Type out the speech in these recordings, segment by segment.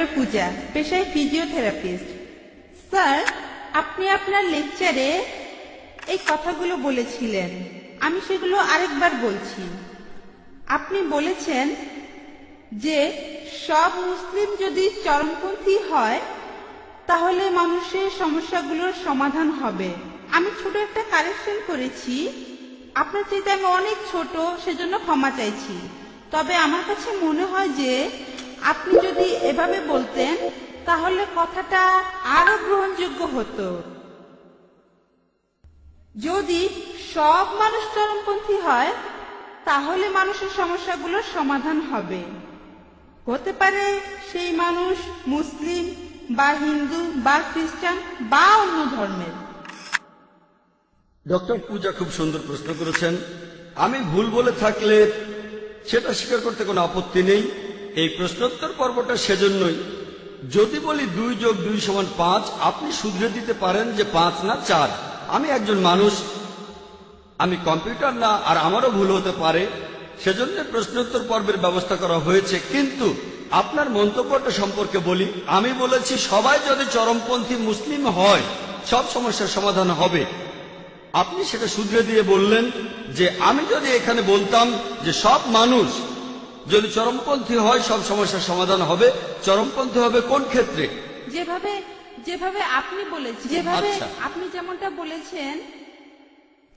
Doctor পূজা, পেশায় physiotherapist. Sir, আপনি আপনার লেকচারে এই কথাগুলো বলেছিলেন, আমি সেগুলো আরেকবার বলছি। আপনি বলেছেন যে সব মুসলিম যদি চরমপন্থী হয় তাহলে মানুষের সমস্যাগুলোর সমাধান হবে। আমি ছোট একটা কারেকশন করেছি, আপনার চাইতে আমি অনেক ছোট, সেজন্য ক্ষমা চাইছি। তবে আমার কাছে মনে হয় যে আপনি যদি এভাবে বলতেন তাহলে কথাটা আরো গ্রহণযোগ্য হতো। যদি সব মানুষ চরমপন্থী হয় তাহলে মানুষের সমস্যাগুলোর সমাধান হবে। হতে পারে সেই মানুষ মুসলিম বা হিন্দু বা খ্রিস্টান বা অন্য ধর্মের। ডক্টর পূজা খুব সুন্দর প্রশ্ন করেছেন। আমি ভুল বলে থাকলে সেটা স্বীকার করতে কোনো আপত্তি নেই। এই প্রশ্নোত্তর পর্বটা সেজন্যই, যদি বলি 2 যোগ 2 সমান 5, আপনি শুধরে দিতে পারেন যে 5 না 4। আমি একজন মানুষ, আমি কম্পিউটার না, আর আমারও ভুল হতে পারে, সেজন্য প্রশ্নোত্তর পর্বের ব্যবস্থা করা হয়েছে। কিন্তু আপনার মন্তব্যটা সম্পর্কে বলি, আমি বলেছি সবাই যদি চরমপন্থী মুসলিম হয় সব সমস্যার সমাধান হবে। আপনি সেটা শুধরে দিয়ে বললেন যে আমি যদি এখানে বলতাম যে সব মানুষ যদি চরমপন্থী হয় সব সমস্যার সমাধান হবে, চরমপন্থী হবে কোন ক্ষেত্রে? যেভাবে যেভাবে আপনি বলেছেন, যেভাবে আপনি যেমনটা বলেছেন,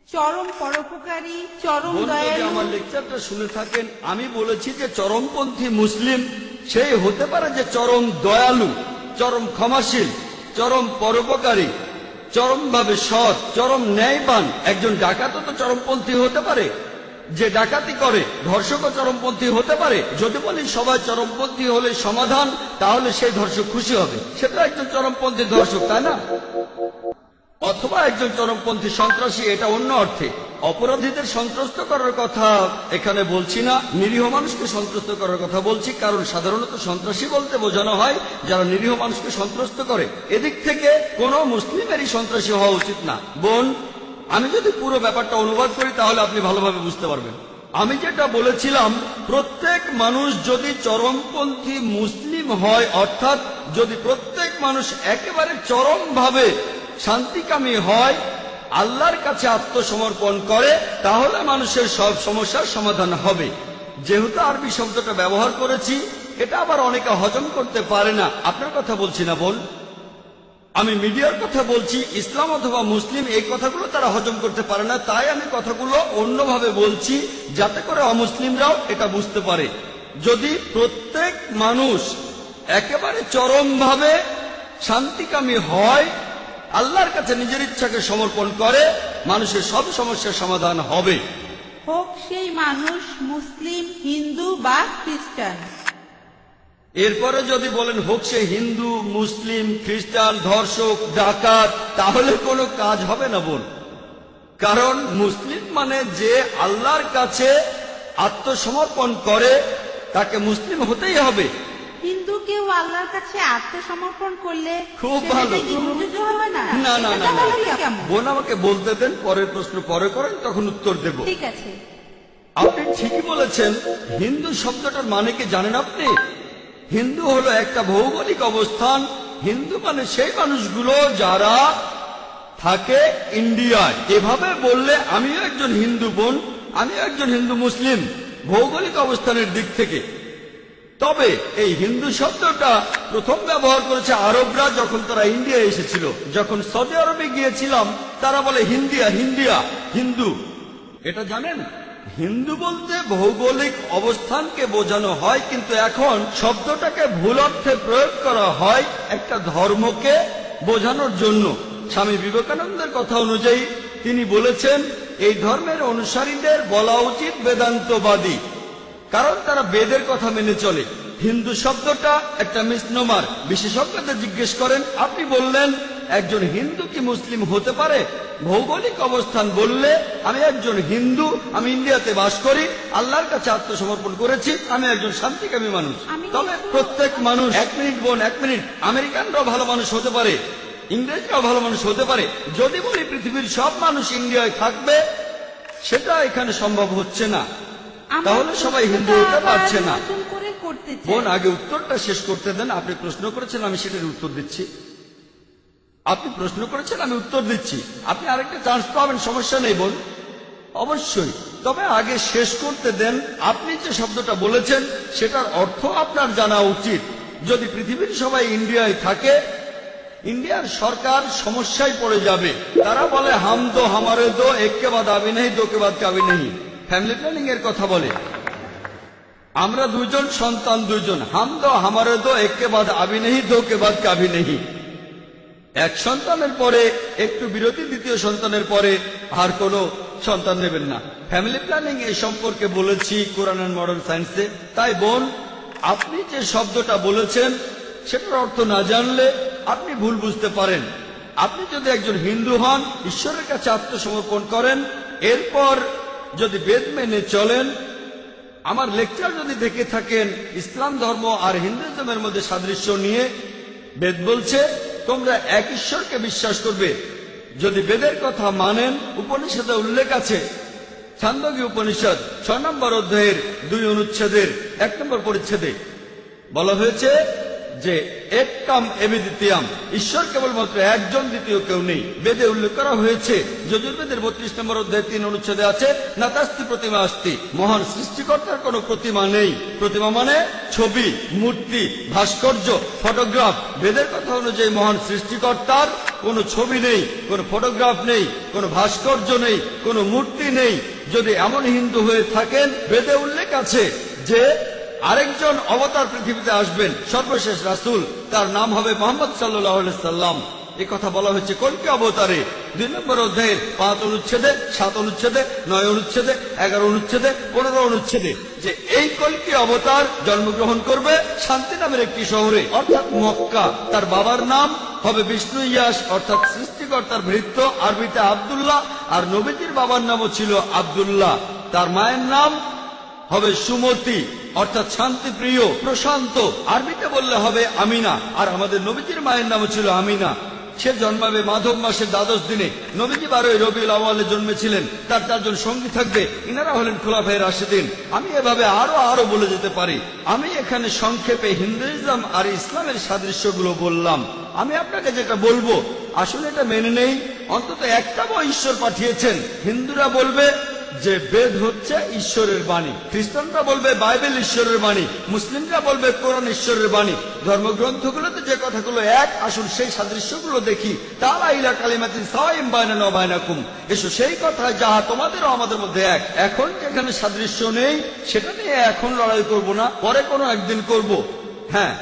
চরম পরোপকারী, চরম দয়ালু। আমার লেকচারটা শুনে থাকেন, আমি বলেছি যে চরমপন্থী মুসলিম সেই হতে পারে যে চরম দয়ালু, চরম ক্ষমাশীল, চরম পরোপকারী, চরমভাবে সৎ, চরম ন্যায়বান। একজন ডাকাতও তো চরমপন্থী হতে পারে, যে ডাকাতি করে। ধর্ষকও চরমপন্থী হতে পারে। যদি বলি সবাই চরমপন্থী হলে সমাধান, তাহলে সেই ধর্ষক খুশি হবে, সেটা একজন চরমপন্থী ধর্ষক, তাই না? অথবা একজন চরমপন্থী সন্ত্রাসী, এটা অন্য অর্থে। অপরাধীদের সন্ত্রস্ত করার কথা এখানে বলছি না, নিরীহ মানুষকে সন্ত্রস্ত করার কথা বলছি। কারণ সাধারণত সন্ত্রাসী বলতে বোঝানো হয় যারা নিরীহ মানুষকে সন্ত্রস্ত করে। এদিক থেকে কোনো মুসলিমেরই সন্ত্রাসী হওয়া উচিত না। বোন, আমি যদি পুরো ব্যাপারটা অনুবাদ করি তাহলে আপনি ভালোভাবে বুঝতে পারবেন। আমি যেটা বলেছিলাম, প্রত্যেক মানুষ যদি চরমপন্থী মুসলিম হয়, অর্থাৎ যদি প্রত্যেক মানুষ একেবারে চরমভাবে শান্তিকামী হয়, আল্লাহর কাছে আত্মসমর্পণ করে, তাহলে মানুষের সব সমস্যার সমাধান হবে। যেহেতু আরবি শব্দটা ব্যবহার করেছি, এটা আবার অনেকে হজম করতে পারে না। আপনার কথা বলছি না বোন, আমি মিডিয়ার কথা বলছি। ইসলাম অথবা মুসলিম এই কথাগুলো তারা হজম করতে পারে না, তাই আমি কথাগুলো অন্যভাবে বলছি যাতে করে অমুসলিমরাও এটা বুঝতে পারে। যদি প্রত্যেক মানুষ একেবারে চরমভাবে শান্তিকামী হয়, আল্লাহর কাছে নিজের ইচ্ছাকে সমর্পণ করে, মানুষের সব সমস্যার সমাধান হবে। হোক সেই মানুষ মুসলিম, হিন্দু বা খ্রিস্টান। এরপরে যদি বলেন হোক সে হিন্দু, মুসলিম, খ্রিস্টান, ধর্ষক, ডাকাত, তাহলে কোনো কাজ হবে না বোন। কারণ মুসলিম মানে যে আল্লাহর কাছে আত্মসমর্পণ করে, তাকে মুসলিম হতেই হবে। হিন্দু কেউ আল্লাহর কাছে আত্মসমর্পণ করলে খুব ভালো। না না না, বোন আমাকে বলতে দেন, পরের প্রশ্ন পরে করেন, তখন উত্তর দেব। ঠিক আছে। আপনি ঠিকই বলেছেন। হিন্দু শব্দটার মানে কি জানেন আপনি? হিন্দু হলো একটা ভৌগোলিক অবস্থান। হিন্দু মানে সেই মানুষগুলো যারা থাকে ইন্ডিয়ায়। এভাবে বললে আমিও একজন হিন্দু বোন, আমিও একজন হিন্দু মুসলিম ভৌগোলিক অবস্থানের দিক থেকে। তবে এই হিন্দু শব্দটা প্রথম ব্যবহার করেছে আরবরা যখন তারা ইন্ডিয়া এসেছিল। যখন সৌদি আরবে গিয়েছিলাম তারা বলে হিন্দিয়া, হিন্দিয়া, হিন্দু। এটা জানেন, হিন্দু বলতে ভৌগোলিক অবস্থানকে বোঝানো হয়, কিন্তু এখন শব্দটাকে ভুল অর্থে প্রয়োগ করা হয় একটা ধর্মকে বোঝানোর জন্য। স্বামী বিবেকানন্দের কথা অনুযায়ী তিনি বলেছেন এই ধর্মের অনুসারীদের বলা উচিত বেদান্তবাদী, কারণ তারা বেদের কথা মেনে চলে। হিন্দু শব্দটা একটা মিসনোমার। বিশেষজ্ঞদের জিজ্ঞেস করেন, আপনি বললেন একজন হিন্দু কি মুসলিম হতে পারে? ভৌগোলিক অবস্থান বললে আমি একজন হিন্দু, আমি ইন্ডিয়াতে বাস করি, আল্লাহর কাছে আত্মসমর্পণ করেছি, আমি একজন শান্তিকামী মানুষ। তবে প্রত্যেক মানুষ, 1 মিনিট বোন, 1 মিনিট, আমেরিকানরাও ভালো মানুষ হতে পারে, ইংরেজরাও ভালো মানুষ হতে পারে। যদি বলি পৃথিবীর সব মানুষ ইন্ডিয়ায় থাকবে, সেটা এখানে সম্ভব হচ্ছে না, তাহলে সবাই হিন্দু হতে পারছে না। করতে বোন, চাই। আগে উত্তরটা শেষ করতে দেন। আপনি প্রশ্ন করেছেন, আমি সেটার উত্তর দিচ্ছি। আপনি প্রশ্ন করেছেন, আমি উত্তর দিচ্ছি। আপনি আরেকটা চান্স পাবেন, সমস্যা নেই বোন, অবশ্যই। তবে আগে শেষ করতে দেন। আপনি যে শব্দটা বলেছেন সেটার অর্থ আপনার জানা উচিত। যদি পৃথিবীর সবাই ইন্ডিয়ায় থাকে, ইন্ডিয়ার সরকার সমস্যায় পড়ে যাবে। তারা বলে হাম দো হামারে দো, এককে বাদ আবি নেই, দোকে বাদ কাবি নেই। ফ্যামিলি প্ল্যানিং এর কথা বলে। আমরা দুজন সন্তান, দুজন। হাম দো হামারে দো, এককে বাদ আবি নেই, দোকে বাদ কাবি নেই। এক সন্তানের পরে একটু বিরতি, দ্বিতীয় সন্তানের পরে আর কোনো সন্তান নেবেন না। ফ্যামিলি প্ল্যানিং এই সম্পর্কে বলেছি কোরআন এন্ড মডার্ন সায়েন্সে। তাই বোন, আপনি যে শব্দটা বলেছেন সেটার অর্থ না জানলে আপনি ভুল বুঝতে পারেন। আপনি যদি একজন হিন্দু হন, ঈশ্বরের কাছে আত্মসমর্পণ করেন, এরপর যদি বেদ মেনে চলেন, আমার লেকচার যদি দেখে থাকেন ইসলাম ধর্ম আর হিন্দুইজমের মধ্যে সাদৃশ্য নিয়ে, বেদ বলছে তোমরা এক ঈশ্বরকে বিশ্বাস করবে। যদি বেদের কথা মানেন, উপনিষদে উল্লেখ আছে, ছান্দোগী উপনিষদ 6 নম্বর অধ্যায়ের 2 অনুচ্ছেদের 1 নম্বর পরিচ্ছেদে বলা হয়েছে যে একম এবি দ্বিতীয়াম, ঈশ্বর কেবলমাত্র একজন, দ্বিতীয় কেউ নেই। বেদে উল্লেখ করা হয়েছে, যজুর্বেদের 32 নম্বর অধ্যায় 3 অনুচ্ছেদে আছে, নাতাস্তি প্রতিমা আস্তি, মহান সৃষ্টিকর্তার কোনো প্রতিমা নেই। প্রতিমা মানে ছবি, মূর্তি, ভাস্কর্য, ফটোগ্রাফ। বেদের কথা অনুযায়ী মহান সৃষ্টিকর্তার কোনো ছবি নেই, কোনো ফটোগ্রাফ নেই, কোনো ভাস্কর্য নেই, কোনো মূর্তি নেই। যদি এমন হিন্দু হয়ে থাকেন, বেদে উল্লেখ আছে যে আরেকজন অবতার পৃথিবীতে আসবেন, সর্বশেষ রাসূল, তার নাম হবে মুহাম্মদ সাল্লাল্লাহু আলাইহি সাল্লাম। এই কথা বলা হয়েছে কল্কি অবতারে 2 নম্বর অধ্যায়ের 5 অনুচ্ছেদে, 7 অনুচ্ছেদে, 9 অনুচ্ছেদে, 11 অনুচ্ছেদে, 15 অনুচ্ছেদে, যে এই কল্কি অবতার জন্মগ্রহণ করবে শান্তি নামের একটি শহরে, অর্থাৎ মক্কা। তার বাবার নাম হবে বিষ্ণু ইয়াস, অর্থাৎ সৃষ্টিকর্তার ভৃত্য, আরবিতে আব্দুল্লাহ। আর নবীজির বাবার নামও ছিল আব্দুল্লাহ। তার মায়ের নাম হবে সুমতি, অর্থাৎ শান্তিপ্রিয়, প্রশান্ত। আরবিতে বললে হবে আমিনা। আর আমাদের নবীজির মায়ের নাম ছিল আমিনা। সে জন্মাবে মাধব মাসের 12 দিনে। নবীজি 12 রবিউল আউয়ালে জন্মেছিলেন। তার 4 জন সঙ্গী থাকবে, ইনারা হলেন খুলাফায়ে রাশিদিন। আমি এভাবে আরো বলে যেতে পারি। আমি এখানে সংক্ষেপে হিন্দুইজম আর ইসলামের সাদৃশ্যগুলো বললাম। আমি আপনাকে যেটা বলবো, আসলে এটা মেনে নেই। অন্তত একটা ঈশ্বর পাঠিয়েছেন। হিন্দুরা বলবে যে বেদ হচ্ছে ঈশ্বরের বাণী, খ্রিস্টানরা বলবে বাইবেল ঈশ্বরের বাণী, মুসলিমরা বলবে কোরআন ঈশ্বরের বাণী। ধর্মগ্রন্থগুলোতে যে কথাগুলো এক, আসুন সেই সাদৃশ্যগুলো দেখি। তাআলা ইলা কালিমাতিন সাওয়াইন বাইনানা ওয়া বাইনাকুম, এসো সেই কথায় যাহা তোমাদের ও আমাদের মধ্যে এক। এখন যেখানে সাদৃশ্য নেই সেটা নিয়ে এখন লড়াই করব না, পরে কোনো একদিন করব। হ্যাঁ,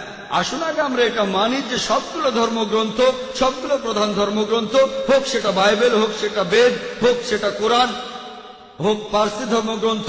আসুন আগে আমরা এটা মানি যে সবগুলো ধর্মগ্রন্থ, সবগুলো প্রধান ধর্মগ্রন্থ, হোক সেটা বাইবেল, হোক সেটা বেদ, হোক সেটা কোরআন, হোক পার্সি ধর্মগ্রন্থ,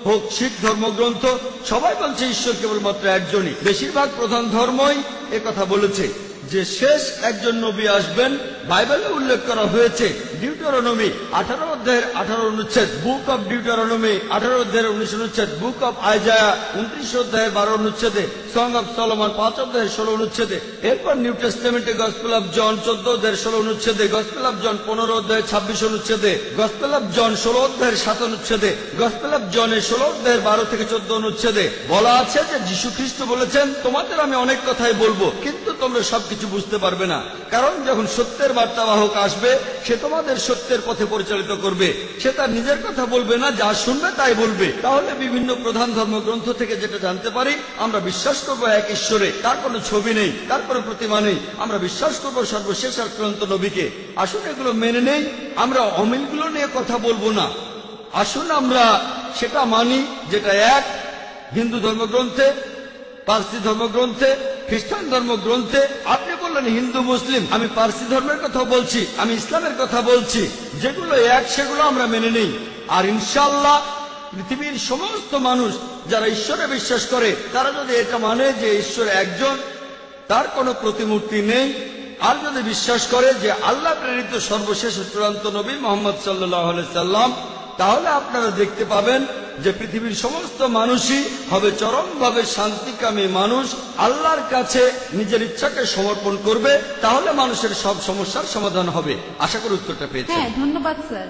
হোক শিখ ধর্মগ্রন্থ, সবাই বলছে ঈশ্বর কেবলমাত্র একজনই। বেশিরভাগ প্রধান ধর্মই একথা বলেছে যে শেষ একজন নবী আসবেন। বাইবেলে উল্লেখ করা হয়েছে ডিউটেরোনমি 18 অধ্যায়ের 18 অনুচ্ছেদ, বুক অব ডিউটেরোনমি 18 অধ্যায়ের 19 অনুচ্ছেদ, বুক অব আইজায়া 29 অধ্যায়ের 12 অনুচ্ছেদে, সং অব সলোমন 5 অধ্যায়ের 16 অনুচ্ছেদে। এরপর নিউ টেস্টামেন্টে গসপেল অব জন 14 অধ্যায়ের 16 অনুচ্ছেদে, গসপেল অব জন 15 অধ্যায়ের 26 অনুচ্ছেদে, গসপেল অব জন 16 অধ্যায়ের 7 অনুচ্ছেদে, গসপেল অব জনের 16 অধ্যায়ের 12 থেকে 14 অনুচ্ছেদে বলা আছে যে যীশু খ্রিস্ট বলেছেন, তোমাদের আমি অনেক কথাই বলবো, কিন্তু তোমরা সবকিছু বুঝতে পারবে না। কারণ যখন সত্যের বার্তাবাহক আসবে, সে তোমাদের সত্যের পথে পরিচালিত করবে। সে তার নিজের কথা বলবে না, যা শুনবে তাই বলবে। তাহলে বিভিন্ন প্রধান ধর্মগ্রন্থ থেকে যেটা জানতে পারি, আমরা বিশ্বাস করবো এক ঈশ্বরে, তার কোনো ছবি নেই, তার কোনো প্রতিমা নেই। আমরা বিশ্বাস করবো সর্বশেষ আর চূড়ান্ত নবীকে। আসুন এগুলো মেনে নেই, আমরা অমিলগুলো নিয়ে কথা বলবো না। আসুন আমরা সেটা মানি যেটা এক, হিন্দু ধর্মগ্রন্থে, পার্সি ধর্মগ্রন্থে, খ্রিস্টান ধর্মগ্রন্থে। আপনি বললেন হিন্দু মুসলিম, আমি পার্সি ধর্মের কথা বলছি, আমি ইসলামের কথা বলছি। যেগুলো এক সেগুলো আমরা মেনে নেই। আর ইনশাআল্লাহ পৃথিবীর সমস্ত মানুষ যারা ঈশ্বরে বিশ্বাস করে, তারা যদি এটা মানে যে ঈশ্বর একজন, তার কোনো প্রতিমূর্তি নেই, আর যদি বিশ্বাস করে যে আল্লাহ প্রেরিত সর্বশেষ চূড়ান্ত নবী মুহাম্মদ সাল্লাল্লাহু আলাইহি সাল্লাম, তাহলে আপনারা দেখতে পাবেন যে পৃথিবীর সমস্ত মানুষই হবে চরমভাবে শান্তিকামী মানুষ, আল্লাহর কাছে নিজের ইচ্ছাকে সমর্পণ করবে। তাহলে মানুষের সব সমস্যার সমাধান হবে। আশা করি উত্তরটা পেয়েছেন। হ্যাঁ, ধন্যবাদ স্যার।